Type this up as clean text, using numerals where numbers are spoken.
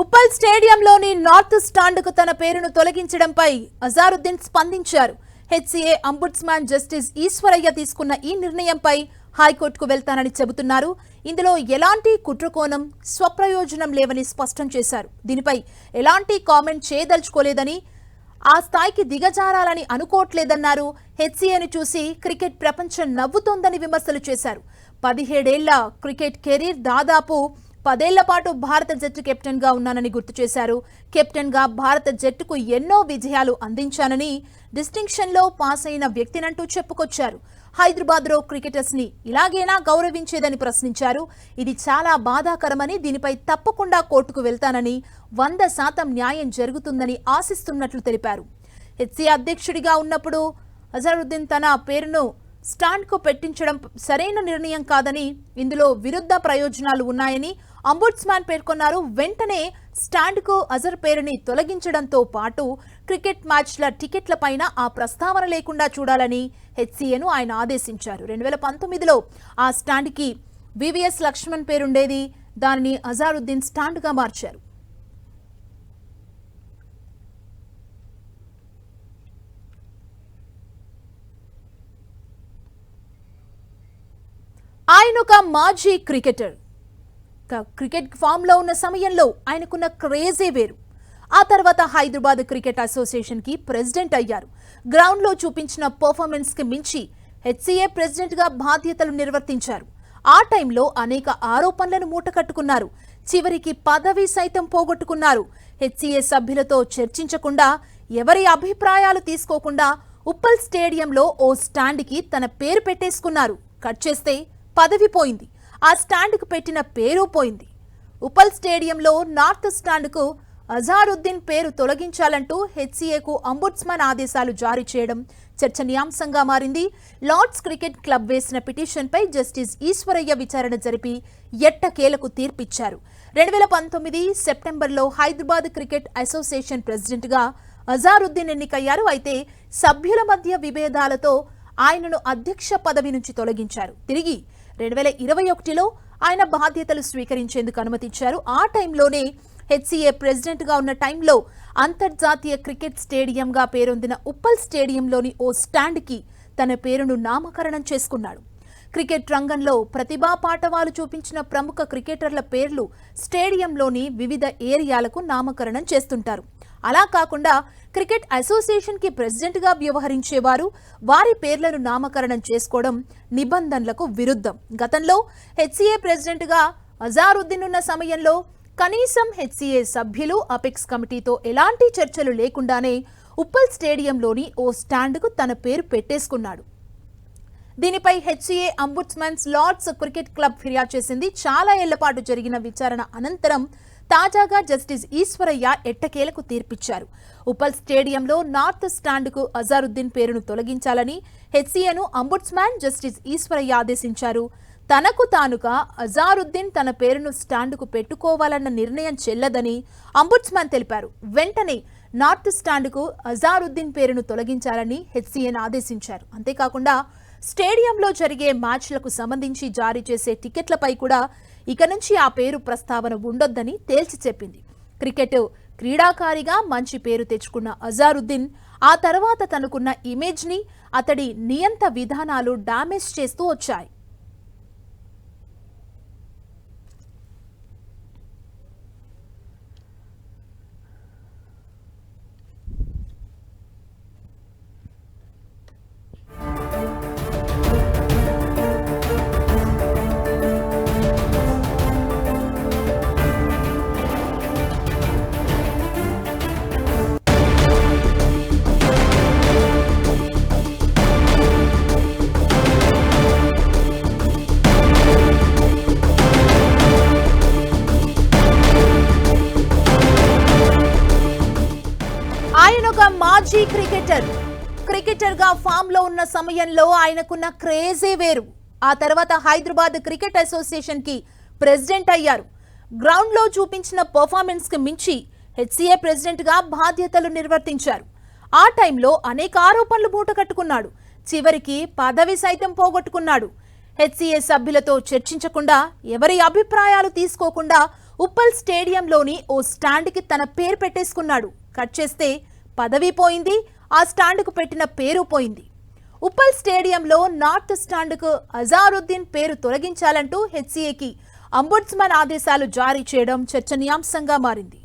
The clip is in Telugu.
ఉప్పల్ స్టేడియంలోని నార్త్ స్టాండ్కు తన పేరును తొలగించడంపై అజారుద్దీన్ స్పందించారు. హెచ్సీఏ అంబుడ్స్మాన్ జస్టిస్ ఈశ్వరయ్య తీసుకున్న ఈ నిర్ణయంపై హైకోర్టుకు వెళ్తానని చెబుతున్నారు. ఇందులో ఎలాంటి కుట్రకోణం, స్వప్రయోజనం లేవని స్పష్టం చేశారు. దీనిపై ఎలాంటి కామెంట్ చేయదలుచుకోలేదని, ఆ స్థాయికి దిగజారాలని అనుకోవట్లేదన్నారు. హెచ్సీఏను చూసి క్రికెట్ ప్రపంచం నవ్వుతోందని విమర్శలు చేశారు. 17 ఏళ్ల క్రికెట్ కెరీర్, దాదాపు 10 ఏళ్ల పాటు భారత జట్టు కెప్టెన్ గా ఉన్నానని గుర్తు చేశారు. కెప్టెన్ గా భారత జట్టుకు ఎన్నో విజయాలు అందించానని, డిస్టింక్షన్ లో పాస్ అయిన వ్యక్తినంటూ చెప్పుకొచ్చారు. హైదరాబాద్ లో క్రికెటర్స్ ని ఇలాగేనా గౌరవించేదని ప్రశ్నించారు. ఇది చాలా బాధాకరమని, దీనిపై తప్పకుండా కోర్టుకు వెళ్తానని, 100% న్యాయం జరుగుతుందని ఆశిస్తున్నట్లు తెలిపారు. హెచ్సీ అధ్యక్షుడిగా ఉన్నప్పుడు అజారుద్దీన్ తన పేరును స్టాండ్ కు పెట్టించడం సరైన నిర్ణయం కాదని, ఇందులో విరుద్ధ ప్రయోజనాలు ఉన్నాయని అంబుడ్స్మాన్ పేర్కొన్నారు. వెంటనే స్టాండ్ కు అజర్ పేరుని తొలగించడంతో పాటు క్రికెట్ మ్యాచ్ల టికెట్ల పైన ఆ ప్రస్తావన లేకుండా చూడాలని హెచ్సీఏను ఆయన ఆదేశించారు. 2019లో ఆ స్టాండ్ కి వివిఎస్ లక్ష్మణ్ పేరుండేది. దానిని అజారుద్దీన్ స్టాండ్ గా మార్చారు. ఆయన ఒక మాజీ క్రికెటర్. క్రికెట్ ఫామ్ లో ఉన్న సమయంలో ఆయనకున్న క్రేజే వేరు. ఆ తర్వాత హైదరాబాద్ క్రికెట్ అసోసియేషన్ కి ప్రెసిడెంట్ అయ్యారు. గ్రౌండ్ లో చూపించిన పర్ఫార్మెన్స్ కి మించి హెచ్సీఏ ప్రెసిడెంట్ గా బాధ్యతలు నిర్వర్తించారు. ఆ టైంలో అనేక ఆరోపణలను మూటకట్టుకున్నారు. చివరికి పదవి సైతం పోగొట్టుకున్నారు. హెచ్సీఏ సభ్యులతో చర్చించకుండా, ఎవరి అభిప్రాయాలు తీసుకోకుండా ఉప్పల్ స్టేడియంలో ఓ స్టాండ్ కి తన పేరు పెట్టేసుకున్నారు. కట్ చేస్తే పదవి పోయింది, ఆ స్టాండ్ కు పెట్టిన పేరు పోయింది. ఉప్పల్ స్టేడియంలో నార్త్ స్టాండ్ కు అజారుద్దీన్ పేరు తొలగించాలంటూ హెచ్సీఏకు అంబుడ్స్మాన్ ఆదేశాలు జారీ చేయడం చర్చనీయాంశంగా మారింది. లార్డ్స్ క్రికెట్ క్లబ్ వేసిన పిటిషన్పై జస్టిస్ ఈశ్వరయ్య విచారణ జరిపి ఎట్టకేలకు తీర్పిచ్చారు. 2019 సెప్టెంబర్లో హైదరాబాద్ క్రికెట్ అసోసియేషన్ ప్రెసిడెంట్ గా అజారుద్దీన్ ఎన్నికయ్యారు. అయితే సభ్యుల మధ్య విభేదాలతో ఆయనను అధ్యక్ష పదవి నుంచి తొలగించారు. తిరిగి 2021లో ఆయన బాధ్యతలు స్వీకరించేందుకు అనుమతించారు. ఆ టైంలోనే హెచ్సీఏ ప్రెసిడెంట్ గా ఉన్న టైంలో అంతర్జాతీయ క్రికెట్ స్టేడియంగా పేరొందిన ఉప్పల్ స్టేడియంలోని ఓ స్టాండ్ కి తన పేరును నామకరణం చేసుకున్నాడు. క్రికెట్ రంగంలో ప్రతిభా పాటవాలు చూపించిన ప్రముఖ క్రికెటర్ల పేర్లు స్టేడియంలోని వివిధ ఏరియాలకు నామకరణం చేస్తుంటారు. అలా కాకుండా క్రికెట్ అసోసియేషన్ కి ప్రెసిడెంట్ గా వ్యవహరించేవారు వారి పేర్లను నామకరణం చేసుకోవడం నిబంధనలకు విరుద్ధం. గతంలో హెచ్సీఏ ప్రెసిడెంట్ గా అజారుద్దీన్ ఉన్న సమయంలో కనీసం హెచ్సీఏ సభ్యులు, అపెక్స్ కమిటీతో ఎలాంటి చర్చలు లేకుండానే ఉప్పల్ స్టేడియంలోని ఓ స్టాండ్ కు తన పేరు పెట్టేసుకున్నాడు. దీనిపై హెచ్సీఏ అంబుడ్స్మాన్స్ లార్డ్స్ క్రికెట్ క్లబ్ ఫిర్యాదు చేసింది. చాలా ఏళ్ల పాటు జరిగిన విచారణ అనంతరం తాజాగా జస్టిస్ ఈశ్వరయ్య ఎట్టకేలకు తీర్పిచ్చారు. ఉప్పల్ స్టేడియంలో నార్త్ స్టాండ్ కు అజారుద్దీన్ పేరును తొలగించాలని హెచ్సీఏను అంబుడ్స్మాన్ జస్టిస్ ఈశ్వరయ్య ఆదేశించారు. తనకు తానుగా అజారుద్దీన్ తన పేరును స్టాండ్ కు పెట్టుకోవాలన్న నిర్ణయం చెల్లదని అంబుడ్స్మాన్ తెలిపారు. వెంటనే నార్త్ స్టాండ్ కు అజారుద్దీన్ పేరును తొలగించాలని హెచ్సీఏను ఆదేశించారు. అంతేకాకుండా స్టేడియంలో జరిగే మ్యాచ్లకు సంబంధించి జారీ చేసే టికెట్లపై కూడా ఇక నుంచి ఆ పేరు ప్రస్తావన ఉండొద్దని తేల్చి చెప్పింది. క్రికెట్ క్రీడాకారిగా మంచి పేరు తెచ్చుకున్న అజారుద్దీన్ ఆ తర్వాత తనకున్న ఇమేజ్ ని, అతడి నియంత విధానాలు డామేజ్ చేస్తూ వచ్చాయి. ఆయన ఒక మాజీ క్రికెటర్ గా ఫామ్ లో ఉన్న సమయంలో ఆయనకున్న క్రేజే వేరు. ఆ తర్వాత హైదరాబాద్ క్రికెట్ అసోసియేషన్ కి ప్రెసిడెంట్ అయ్యారు. గ్రౌండ్ లో చూపించిన పర్ఫార్మెన్స్ కి మించి హెచ్సీఏ ప్రెసిడెంట్ గా బాధ్యతలు నిర్వర్తించారు. ఆ టైంలో అనేక ఆరోపణలు మూటకట్టుకున్నాడు. చివరికి పదవి సైతం పోగొట్టుకున్నాడు. హెచ్సీఏ సభ్యులతో చర్చించకుండా, ఎవరి అభిప్రాయాలు తీసుకోకుండా ఉప్పల్ స్టేడియంలోని ఓ స్టాండ్కి తన పేరు పెట్టేసుకున్నాడు. కట్ చేస్తే పదవి పోయింది, ఆ స్టాండ్కు పెట్టిన పేరు పోయింది. ఉప్పల్ స్టేడియంలో నార్త్ స్టాండ్కు అజారుద్దీన్ పేరు తొలగించాలంటూ హెచ్సీఏకి అంబుడ్స్మన్ ఆదేశాలు జారీ చేయడం చర్చనీయాంశంగా మారింది.